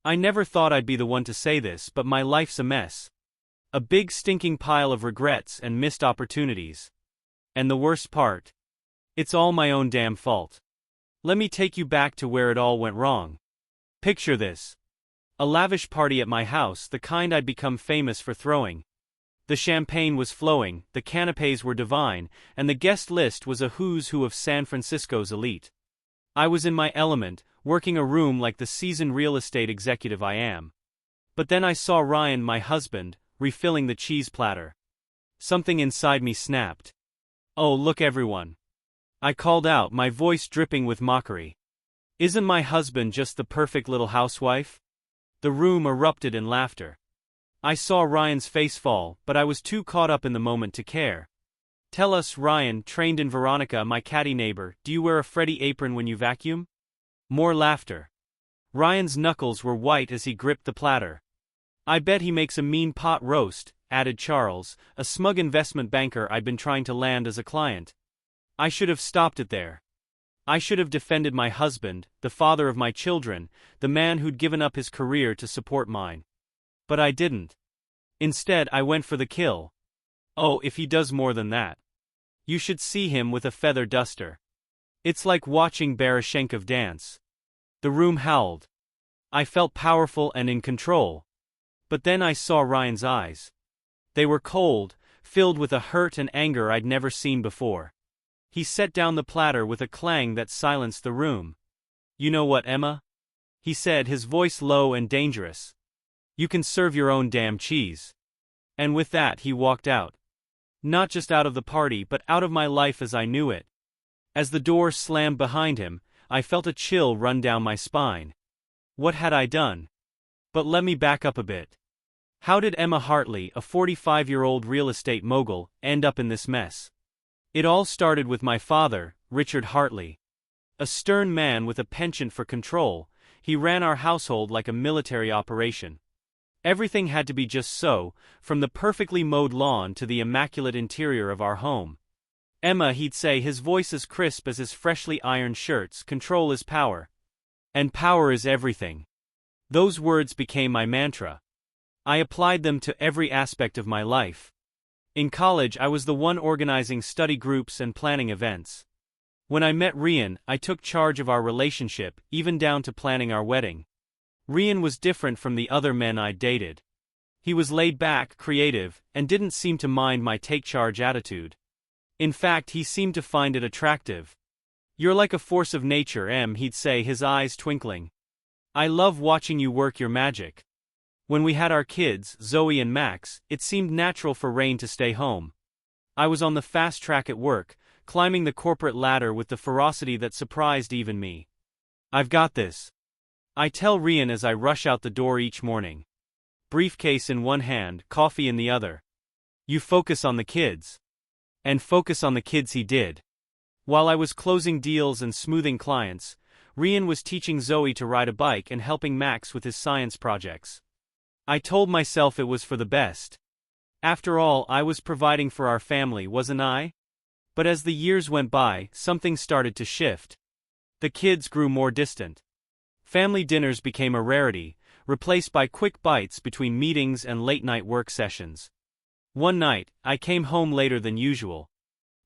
I never thought I'd be the one to say this, but my life's a mess. A big stinking pile of regrets and missed opportunities. And the worst part? It's all my own damn fault. Let me take you back to where it all went wrong. Picture this. A lavish party at my house, the kind I'd become famous for throwing. The champagne was flowing, the canapés were divine, and the guest list was a who's who of San Francisco's elite. I was in my element, working a room like the seasoned real estate executive I am. But then I saw Ryan, my husband, refilling the cheese platter. Something inside me snapped. "Oh, look everyone." I called out, my voice dripping with mockery. "Isn't my husband just the perfect little housewife?" The room erupted in laughter. I saw Ryan's face fall, but I was too caught up in the moment to care. "Tell us, Ryan, trained in Veronica, my catty neighbor, do you wear a Freddy apron when you vacuum?" More laughter. Ryan's knuckles were white as he gripped the platter. "I bet he makes a mean pot roast," added Charles, a smug investment banker I'd been trying to land as a client. I should have stopped it there. I should have defended my husband, the father of my children, the man who'd given up his career to support mine. But I didn't. Instead, I went for the kill. "Oh, if he does more than that. You should see him with a feather duster. It's like watching Baryshnikov dance." The room howled. I felt powerful and in control. But then I saw Ryan's eyes. They were cold, filled with a hurt and anger I'd never seen before. He set down the platter with a clang that silenced the room. "You know what, Emma?" he said, his voice low and dangerous. "You can serve your own damn cheese." And with that he walked out. Not just out of the party, but out of my life as I knew it. As the door slammed behind him, I felt a chill run down my spine. What had I done? But let me back up a bit. How did Emma Hartley, a 45-year-old real estate mogul, end up in this mess? It all started with my father, Richard Hartley. A stern man with a penchant for control, he ran our household like a military operation. Everything had to be just so, from the perfectly mowed lawn to the immaculate interior of our home. "Emma," he'd say, his voice as crisp as his freshly ironed shirts, "control is power. And power is everything." Those words became my mantra. I applied them to every aspect of my life. In college, I was the one organizing study groups and planning events. When I met Ryan, I took charge of our relationship, even down to planning our wedding. Ryan was different from the other men I'd dated. He was laid back, creative, and didn't seem to mind my take-charge attitude. In fact, he seemed to find it attractive. "You're like a force of nature, Em," he'd say, his eyes twinkling. "I love watching you work your magic." When we had our kids, Zoe and Max, it seemed natural for Rain to stay home. I was on the fast track at work, climbing the corporate ladder with the ferocity that surprised even me. "I've got this," I tell Ryan as I rush out the door each morning. Briefcase in one hand, coffee in the other. "You focus on the kids." And focus on the kids he did. While I was closing deals and smoothing clients, Ryan was teaching Zoe to ride a bike and helping Max with his science projects. I told myself it was for the best. After all, I was providing for our family, wasn't I? But as the years went by, something started to shift. The kids grew more distant. Family dinners became a rarity, replaced by quick bites between meetings and late-night work sessions. One night, I came home later than usual.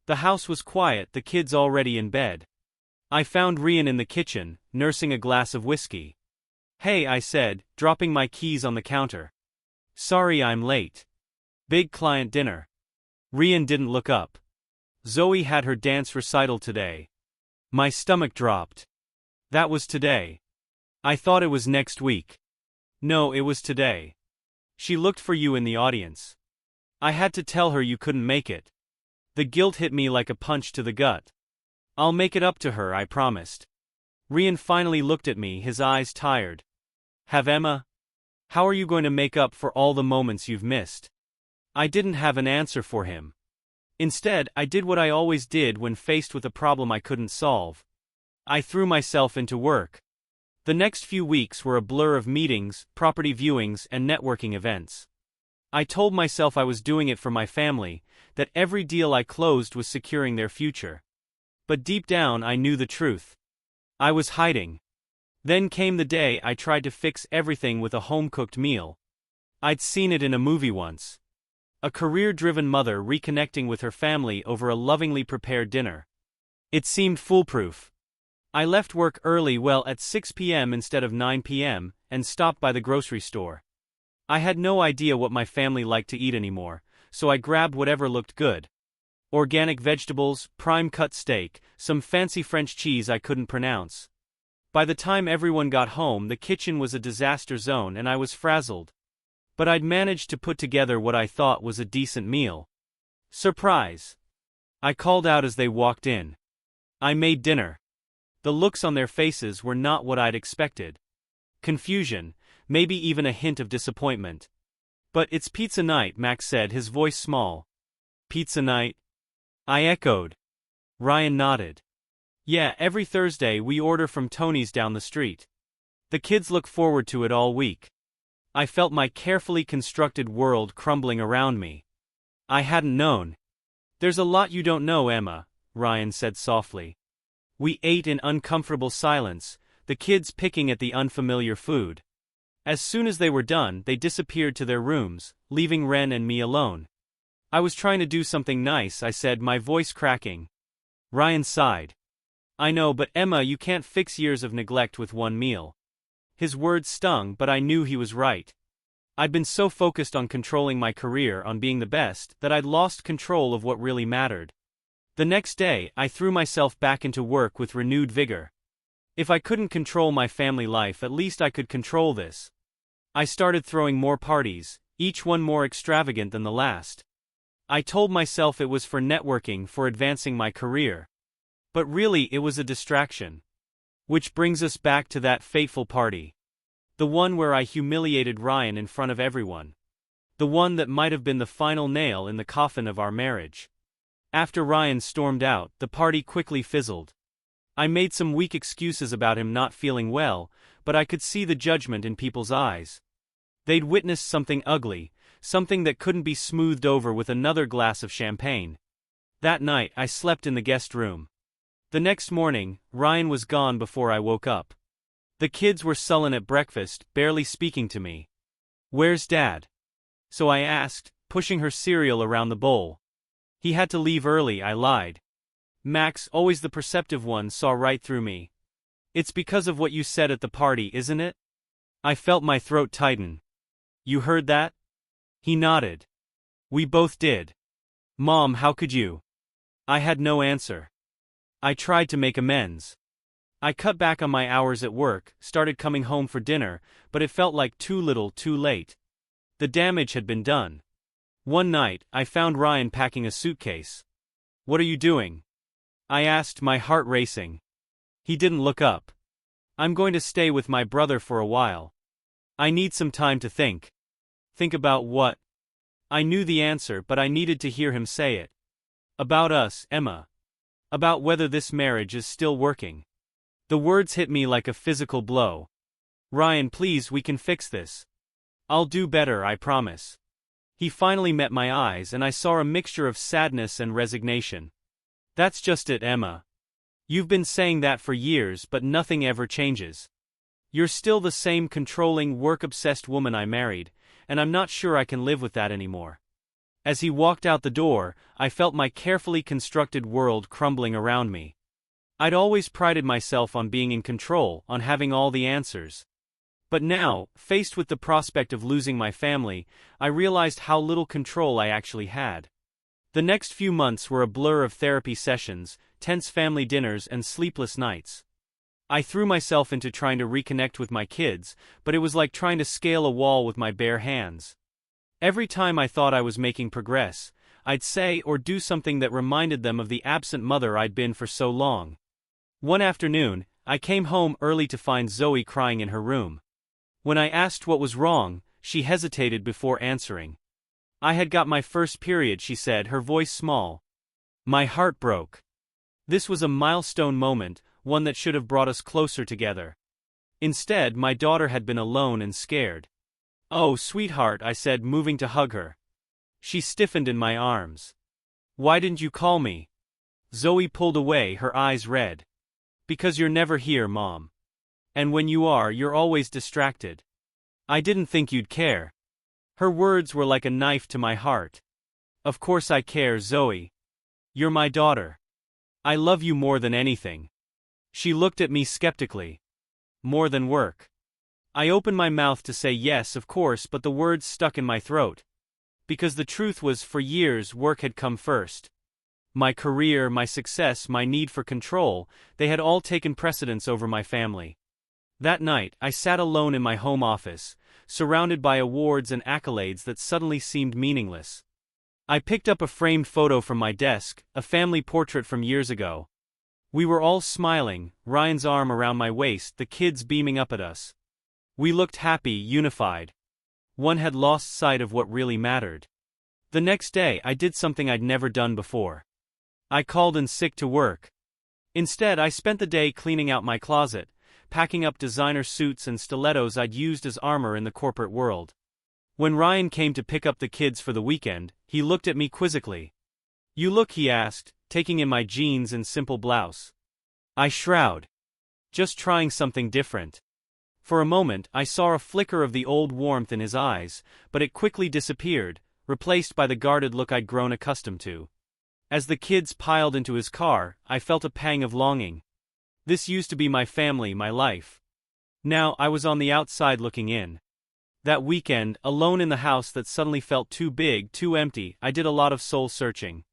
The house was quiet, the kids already in bed. I found Ryan in the kitchen, nursing a glass of whiskey. "Hey," I said, dropping my keys on the counter. "Sorry I'm late. Big client dinner." Ryan didn't look up. "Zoe had her dance recital today." My stomach dropped. That was today. I thought it was next week. No, it was today. "She looked for you in the audience. I had to tell her you couldn't make it." The guilt hit me like a punch to the gut. "I'll make it up to her," I promised. Ryan finally looked at me, his eyes tired. "Have Emma? How are you going to make up for all the moments you've missed?" I didn't have an answer for him. Instead, I did what I always did when faced with a problem I couldn't solve. I threw myself into work. The next few weeks were a blur of meetings, property viewings, and networking events. I told myself I was doing it for my family, that every deal I closed was securing their future. But deep down I knew the truth. I was hiding. Then came the day I tried to fix everything with a home-cooked meal. I'd seen it in a movie once. A career-driven mother reconnecting with her family over a lovingly prepared dinner. It seemed foolproof. I left work early, at 6 p.m. instead of 9 p.m., and stopped by the grocery store. I had no idea what my family liked to eat anymore, so I grabbed whatever looked good. Organic vegetables, prime-cut steak, some fancy French cheese I couldn't pronounce. By the time everyone got home, the kitchen was a disaster zone and I was frazzled. But I'd managed to put together what I thought was a decent meal. Surprise! I called out as they walked in. I made dinner. The looks on their faces were not what I'd expected. Confusion, maybe even a hint of disappointment. But it's pizza night, Max said, his voice small. Pizza night? I echoed. Ryan nodded. Yeah, every Thursday we order from Tony's down the street. The kids look forward to it all week. I felt my carefully constructed world crumbling around me. I hadn't known. There's a lot you don't know, Emma, Ryan said softly. We ate in uncomfortable silence, the kids picking at the unfamiliar food. As soon as they were done, they disappeared to their rooms, leaving Ren and me alone. I was trying to do something nice, I said, my voice cracking. Ryan sighed. I know, but Emma, you can't fix years of neglect with one meal. His words stung, but I knew he was right. I'd been so focused on controlling my career, on being the best, that I'd lost control of what really mattered. The next day, I threw myself back into work with renewed vigor. If I couldn't control my family life, at least I could control this. I started throwing more parties, each one more extravagant than the last. I told myself it was for networking, for advancing my career. But really, it was a distraction. Which brings us back to that fateful party. The one where I humiliated Ryan in front of everyone. The one that might have been the final nail in the coffin of our marriage. After Ryan stormed out, the party quickly fizzled. I made some weak excuses about him not feeling well, but I could see the judgment in people's eyes. They'd witnessed something ugly, something that couldn't be smoothed over with another glass of champagne. That night, I slept in the guest room. The next morning, Ryan was gone before I woke up. The kids were sullen at breakfast, barely speaking to me. Where's Dad? So I asked, pushing her cereal around the bowl. He had to leave early, I lied. Max, always the perceptive one, saw right through me. It's because of what you said at the party, isn't it? I felt my throat tighten. You heard that? He nodded. We both did. Mom, how could you? I had no answer. I tried to make amends. I cut back on my hours at work, started coming home for dinner, but it felt like too little, too late. The damage had been done. One night, I found Ryan packing a suitcase. What are you doing? I asked, my heart racing. He didn't look up. I'm going to stay with my brother for a while. I need some time to think. Think about what? I knew the answer, but I needed to hear him say it. About us, Emma. About whether this marriage is still working. The words hit me like a physical blow. Ryan, please, we can fix this. I'll do better, I promise. He finally met my eyes and I saw a mixture of sadness and resignation. That's just it, Emma. You've been saying that for years, but nothing ever changes. You're still the same controlling, work-obsessed woman I married, and I'm not sure I can live with that anymore. As he walked out the door, I felt my carefully constructed world crumbling around me. I'd always prided myself on being in control, on having all the answers. But now, faced with the prospect of losing my family, I realized how little control I actually had. The next few months were a blur of therapy sessions, tense family dinners, and sleepless nights. I threw myself into trying to reconnect with my kids, but it was like trying to scale a wall with my bare hands. Every time I thought I was making progress, I'd say or do something that reminded them of the absent mother I'd been for so long. One afternoon, I came home early to find Zoe crying in her room. When I asked what was wrong, she hesitated before answering. I had got my first period, she said, her voice small. My heart broke. This was a milestone moment, one that should have brought us closer together. Instead, my daughter had been alone and scared. Oh, sweetheart, I said, moving to hug her. She stiffened in my arms. Why didn't you call me? Zoe pulled away, her eyes red. Because you're never here, Mom. And when you are, you're always distracted. I didn't think you'd care. Her words were like a knife to my heart. Of course I care, Zoe. You're my daughter. I love you more than anything. She looked at me skeptically. More than work. I opened my mouth to say yes, of course, but the words stuck in my throat. Because the truth was, for years, work had come first. My career, my success, my need for control, they had all taken precedence over my family. That night, I sat alone in my home office, surrounded by awards and accolades that suddenly seemed meaningless. I picked up a framed photo from my desk, a family portrait from years ago. We were all smiling, Ryan's arm around my waist, the kids beaming up at us. We looked happy, unified. One had lost sight of what really mattered. The next day, I did something I'd never done before. I called in sick to work. Instead, I spent the day cleaning out my closet, packing up designer suits and stilettos I'd used as armor in the corporate world. When Ryan came to pick up the kids for the weekend, he looked at me quizzically. "You look," he asked, taking in my jeans and simple blouse. I shrugged. Just trying something different. For a moment, I saw a flicker of the old warmth in his eyes, but it quickly disappeared, replaced by the guarded look I'd grown accustomed to. As the kids piled into his car, I felt a pang of longing. This used to be my family, my life. Now, I was on the outside looking in. That weekend, alone in the house that suddenly felt too big, too empty, I did a lot of soul-searching.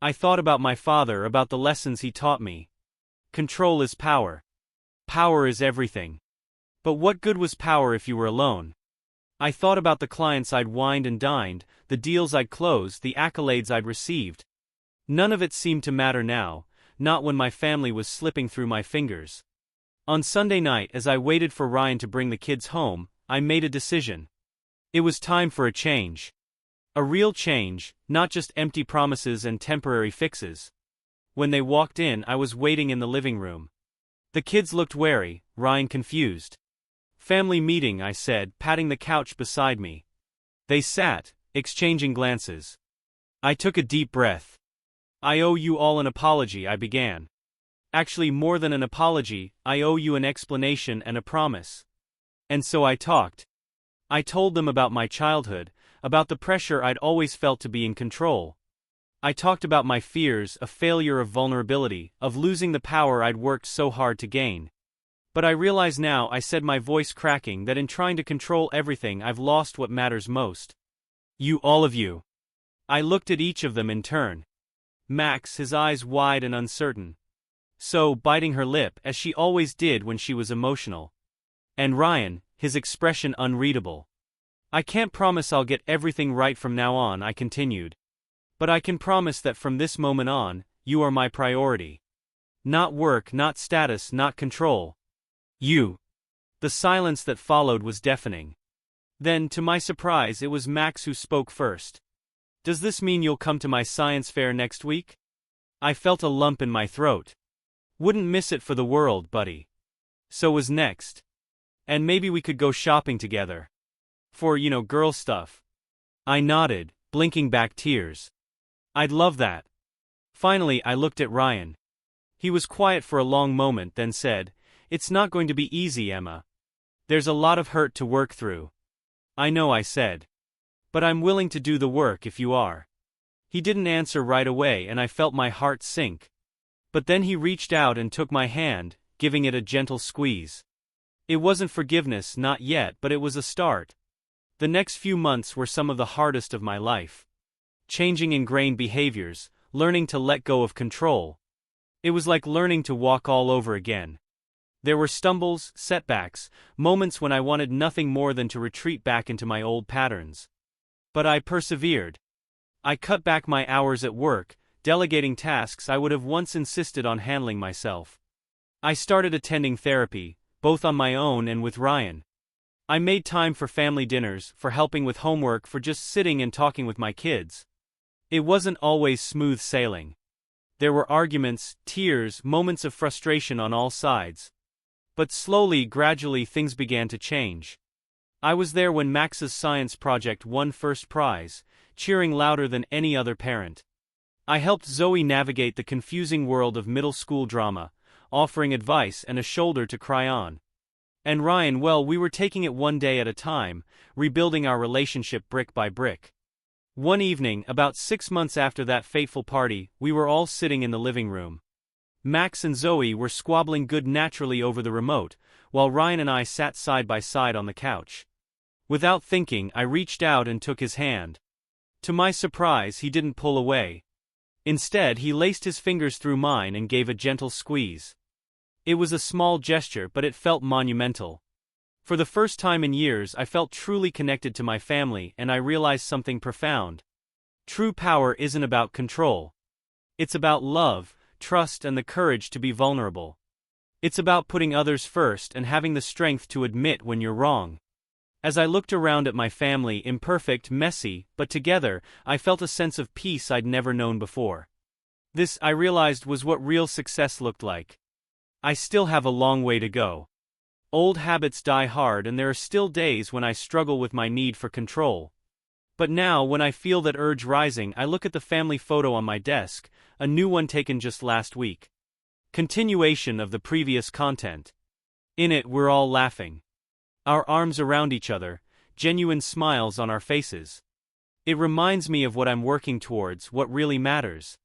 I thought about my father, about the lessons he taught me. Control is power. Power is everything. But what good was power if you were alone? I thought about the clients I'd wined and dined, the deals I'd closed, the accolades I'd received. None of it seemed to matter now, not when my family was slipping through my fingers. On Sunday night, as I waited for Ryan to bring the kids home, I made a decision. It was time for a change. A real change, not just empty promises and temporary fixes. When they walked in, I was waiting in the living room. The kids looked wary, Ryan confused. "Family meeting," I said, patting the couch beside me. They sat, exchanging glances. I took a deep breath. "I owe you all an apology," I began. "Actually, more than an apology, I owe you an explanation and a promise." And so I talked. I told them about my childhood, about the pressure I'd always felt to be in control. I talked about my fears, a failure of vulnerability, of losing the power I'd worked so hard to gain. But I realize now, I said, my voice cracking, that in trying to control everything I've lost what matters most. You, all of you. I looked at each of them in turn. Max, his eyes wide and uncertain. So, biting her lip, as she always did when she was emotional. And Ryan, his expression unreadable. "I can't promise I'll get everything right from now on," I continued. "But I can promise that from this moment on, you are my priority. Not work, not status, not control. You." The silence that followed was deafening. Then, to my surprise, it was Max who spoke first. "Does this mean you'll come to my science fair next week?" I felt a lump in my throat. "Wouldn't miss it for the world, buddy." "So was next. And maybe we could go shopping together. For, girl stuff." I nodded, blinking back tears. "I'd love that." Finally, I looked at Ryan. He was quiet for a long moment, then said, "It's not going to be easy, Emma. There's a lot of hurt to work through." "I know," I said. "But I'm willing to do the work if you are." He didn't answer right away, and I felt my heart sink. But then he reached out and took my hand, giving it a gentle squeeze. It wasn't forgiveness, not yet, but it was a start. The next few months were some of the hardest of my life. Changing ingrained behaviors, learning to let go of control. It was like learning to walk all over again. There were stumbles, setbacks, moments when I wanted nothing more than to retreat back into my old patterns. But I persevered. I cut back my hours at work, delegating tasks I would have once insisted on handling myself. I started attending therapy, both on my own and with Ryan. I made time for family dinners, for helping with homework, for just sitting and talking with my kids. It wasn't always smooth sailing. There were arguments, tears, moments of frustration on all sides. But slowly, gradually, things began to change. I was there when Max's science project won first prize, cheering louder than any other parent. I helped Zoe navigate the confusing world of middle school drama, offering advice and a shoulder to cry on. And Ryan, well, we were taking it one day at a time, rebuilding our relationship brick by brick. One evening, about 6 months after that fateful party, we were all sitting in the living room. Max and Zoe were squabbling good naturally over the remote, while Ryan and I sat side by side on the couch. Without thinking, I reached out and took his hand. To my surprise, he didn't pull away. Instead, he laced his fingers through mine and gave a gentle squeeze. It was a small gesture, but it felt monumental. For the first time in years, I felt truly connected to my family, and I realized something profound. True power isn't about control. It's about love, trust, and the courage to be vulnerable. It's about putting others first and having the strength to admit when you're wrong. As I looked around at my family, imperfect, messy, but together, I felt a sense of peace I'd never known before. This, I realized, was what real success looked like. I still have a long way to go. Old habits die hard, and there are still days when I struggle with my need for control. But now, when I feel that urge rising, I look at the family photo on my desk, a new one taken just last week. Continuation of the previous content. In it, we're all laughing. Our arms around each other, genuine smiles on our faces. It reminds me of what I'm working towards, what really matters.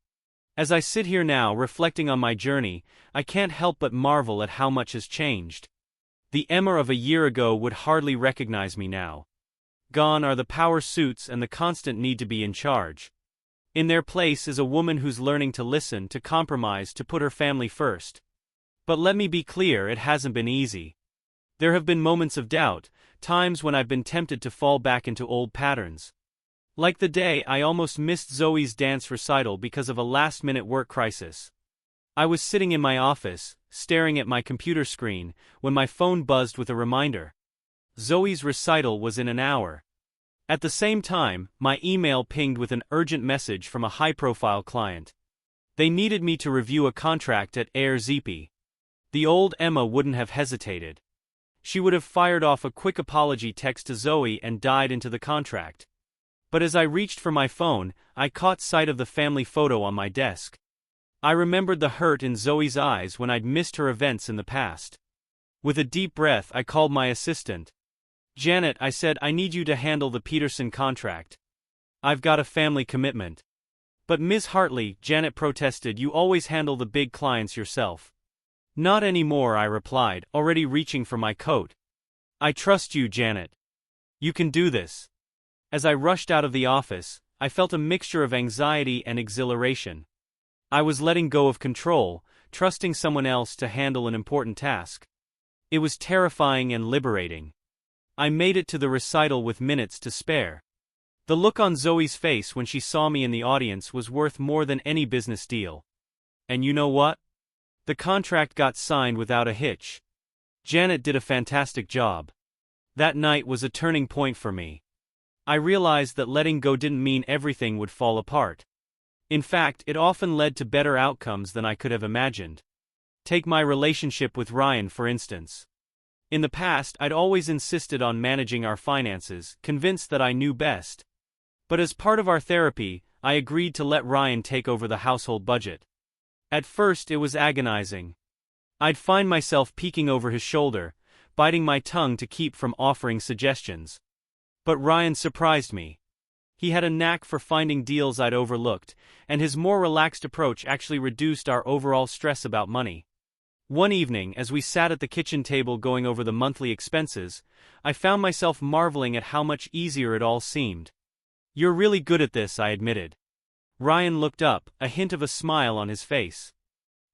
As I sit here now reflecting on my journey, I can't help but marvel at how much has changed. The Emma of a year ago would hardly recognize me now. Gone are the power suits and the constant need to be in charge. In their place is a woman who's learning to listen, to compromise, to put her family first. But let me be clear, it hasn't been easy. There have been moments of doubt, times when I've been tempted to fall back into old patterns. Like the day I almost missed Zoe's dance recital because of a last-minute work crisis. I was sitting in my office, staring at my computer screen, when my phone buzzed with a reminder. Zoe's recital was in an hour. At the same time, my email pinged with an urgent message from a high-profile client. They needed me to review a contract at Air Zeepi. The old Emma wouldn't have hesitated. She would have fired off a quick apology text to Zoe and dived into the contract. But as I reached for my phone, I caught sight of the family photo on my desk. I remembered the hurt in Zoe's eyes when I'd missed her events in the past. With a deep breath, I called my assistant. "Janet," I said, "I need you to handle the Peterson contract. I've got a family commitment." "But Ms. Hartley," Janet protested, "you always handle the big clients yourself." "Not anymore," I replied, already reaching for my coat. "I trust you, Janet. You can do this." As I rushed out of the office, I felt a mixture of anxiety and exhilaration. I was letting go of control, trusting someone else to handle an important task. It was terrifying and liberating. I made it to the recital with minutes to spare. The look on Zoe's face when she saw me in the audience was worth more than any business deal. And you know what? The contract got signed without a hitch. Janet did a fantastic job. That night was a turning point for me. I realized that letting go didn't mean everything would fall apart. In fact, it often led to better outcomes than I could have imagined. Take my relationship with Ryan, for instance. In the past, I'd always insisted on managing our finances, convinced that I knew best. But as part of our therapy, I agreed to let Ryan take over the household budget. At first, it was agonizing. I'd find myself peeking over his shoulder, biting my tongue to keep from offering suggestions. But Ryan surprised me. He had a knack for finding deals I'd overlooked, and his more relaxed approach actually reduced our overall stress about money. One evening, as we sat at the kitchen table going over the monthly expenses, I found myself marveling at how much easier it all seemed. "You're really good at this," I admitted. Ryan looked up, a hint of a smile on his face.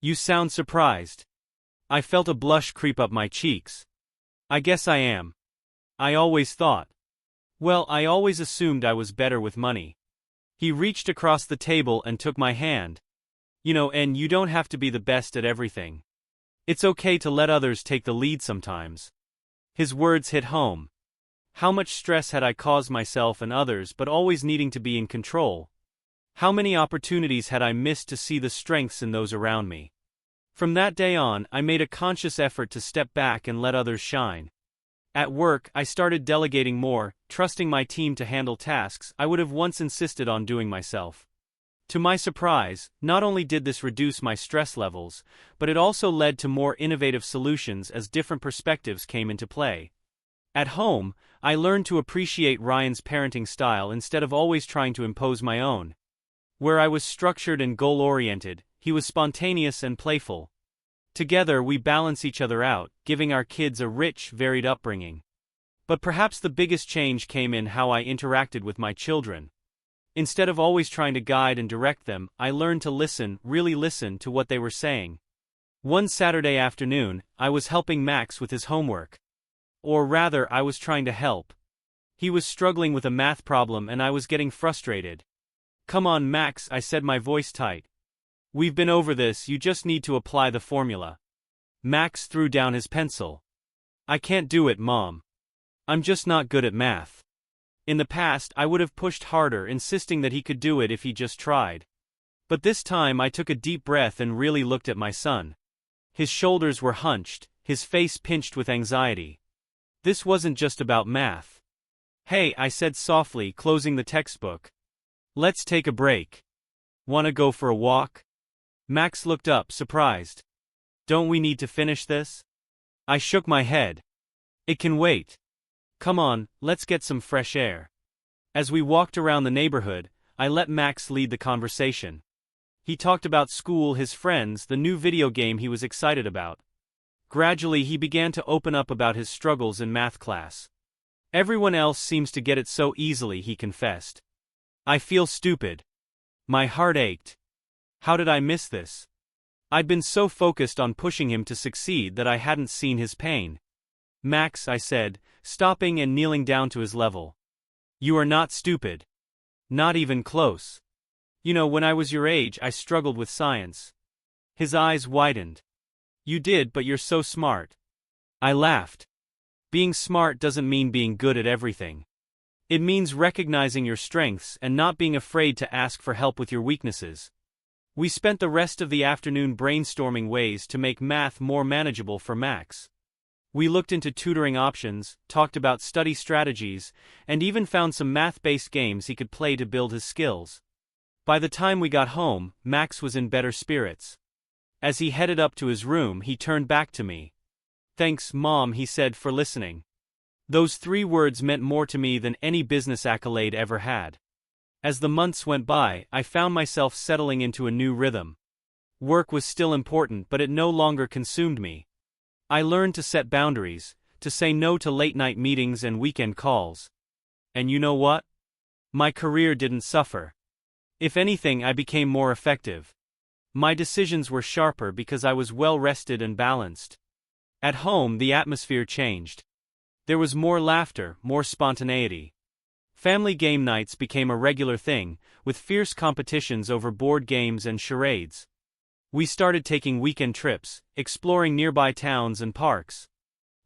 "You sound surprised." I felt a blush creep up my cheeks. "I guess I am. I always thought. Well, I always assumed I was better with money." He reached across the table and took my hand. And you don't have to be the best at everything. It's okay to let others take the lead sometimes." His words hit home. How much stress had I caused myself and others, but always needing to be in control? How many opportunities had I missed to see the strengths in those around me? From that day on, I made a conscious effort to step back and let others shine. At work, I started delegating more, trusting my team to handle tasks I would have once insisted on doing myself. To my surprise, not only did this reduce my stress levels, but it also led to more innovative solutions as different perspectives came into play. At home, I learned to appreciate Ryan's parenting style instead of always trying to impose my own. Where I was structured and goal-oriented, he was spontaneous and playful. Together we balance each other out, giving our kids a rich, varied upbringing. But perhaps the biggest change came in how I interacted with my children. Instead of always trying to guide and direct them, I learned to listen, really listen to what they were saying. One Saturday afternoon, I was helping Max with his homework. Or rather, I was trying to help. He was struggling with a math problem and I was getting frustrated. "Come on, Max," I said, my voice tight. "We've been over this, you just need to apply the formula." Max threw down his pencil. "I can't do it, Mom. I'm just not good at math." In the past, I would have pushed harder, insisting that he could do it if he just tried. But this time I took a deep breath and really looked at my son. His shoulders were hunched, his face pinched with anxiety. This wasn't just about math. "Hey," I said softly, closing the textbook. "Let's take a break. Wanna go for a walk?" Max looked up, surprised. "Don't we need to finish this?" I shook my head. "It can wait. Come on, let's get some fresh air." As we walked around the neighborhood, I let Max lead the conversation. He talked about school, his friends, the new video game he was excited about. Gradually he began to open up about his struggles in math class. "Everyone else seems to get it so easily," he confessed. "I feel stupid." My heart ached. How did I miss this? I'd been so focused on pushing him to succeed that I hadn't seen his pain. "Max," I said, stopping and kneeling down to his level. "You are not stupid. Not even close. You know, when I was your age, I struggled with science." His eyes widened. "You did, but you're so smart." I laughed. Being smart doesn't mean being good at everything. It means recognizing your strengths and not being afraid to ask for help with your weaknesses. We spent the rest of the afternoon brainstorming ways to make math more manageable for Max. We looked into tutoring options, talked about study strategies, and even found some math-based games he could play to build his skills. By the time we got home, Max was in better spirits. As he headed up to his room, he turned back to me. "Thanks, Mom," he said, "for listening." Those 3 words meant more to me than any business accolade ever had. As the months went by, I found myself settling into a new rhythm. Work was still important, but it no longer consumed me. I learned to set boundaries, to say no to late-night meetings and weekend calls. And you know what? My career didn't suffer. If anything, I became more effective. My decisions were sharper because I was well-rested and balanced. At home, the atmosphere changed. There was more laughter, more spontaneity. Family game nights became a regular thing, with fierce competitions over board games and charades. We started taking weekend trips, exploring nearby towns and parks.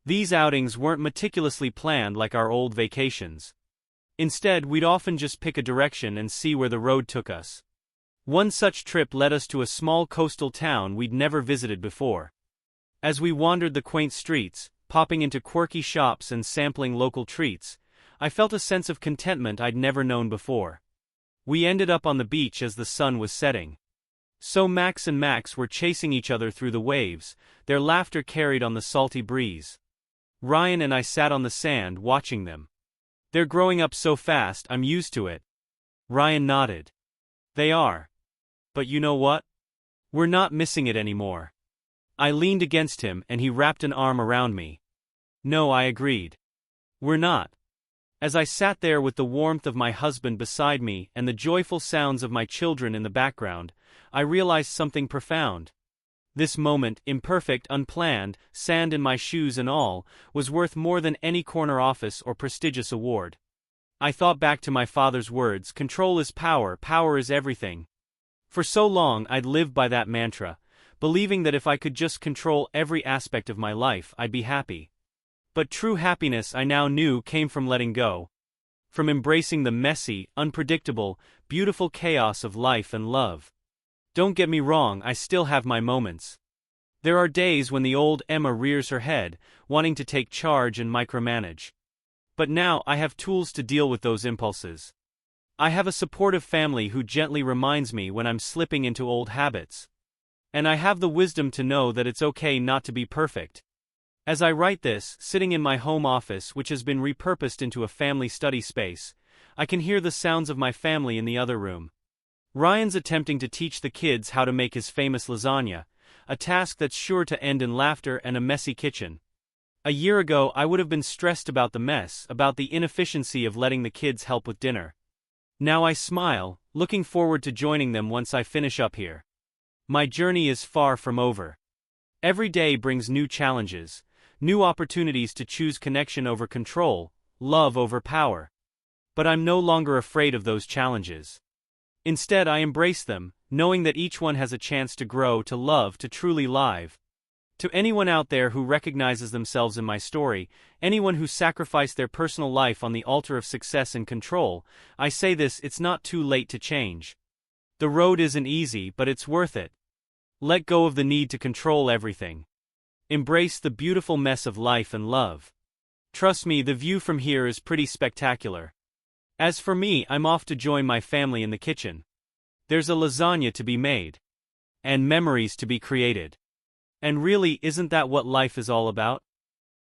These outings weren't meticulously planned like our old vacations. Instead, we'd often just pick a direction and see where the road took us. One such trip led us to a small coastal town we'd never visited before. As we wandered the quaint streets, popping into quirky shops and sampling local treats, I felt a sense of contentment I'd never known before. We ended up on the beach as the sun was setting. So Max and Max were chasing each other through the waves, their laughter carried on the salty breeze. Ryan and I sat on the sand watching them. "They're growing up so fast, I'm used to it." Ryan nodded. "They are. But you know what? We're not missing it anymore." I leaned against him and he wrapped an arm around me. "No," I agreed. "We're not." As I sat there with the warmth of my husband beside me and the joyful sounds of my children in the background, I realized something profound. This moment, imperfect, unplanned, sand in my shoes and all, was worth more than any corner office or prestigious award. I thought back to my father's words, "Control is power, power is everything." For so long I'd lived by that mantra, believing that if I could just control every aspect of my life, I'd be happy. But true happiness, I now knew, came from letting go. From embracing the messy, unpredictable, beautiful chaos of life and love. Don't get me wrong, I still have my moments. There are days when the old Emma rears her head, wanting to take charge and micromanage. But now I have tools to deal with those impulses. I have a supportive family who gently reminds me when I'm slipping into old habits. And I have the wisdom to know that it's okay not to be perfect. As I write this, sitting in my home office, which has been repurposed into a family study space, I can hear the sounds of my family in the other room. Ryan's attempting to teach the kids how to make his famous lasagna, a task that's sure to end in laughter and a messy kitchen. A year ago, I would have been stressed about the mess, about the inefficiency of letting the kids help with dinner. Now I smile, looking forward to joining them once I finish up here. My journey is far from over. Every day brings new challenges, new opportunities to choose connection over control, love over power. But I'm no longer afraid of those challenges. Instead, I embrace them, knowing that each one has a chance to grow, to love, to truly live. To anyone out there who recognizes themselves in my story, anyone who sacrificed their personal life on the altar of success and control, I say this: it's not too late to change. The road isn't easy, but it's worth it. Let go of the need to control everything. Embrace the beautiful mess of life and love. Trust me, the view from here is pretty spectacular. As for me, I'm off to join my family in the kitchen. There's a lasagna to be made. And memories to be created. And really, isn't that what life is all about?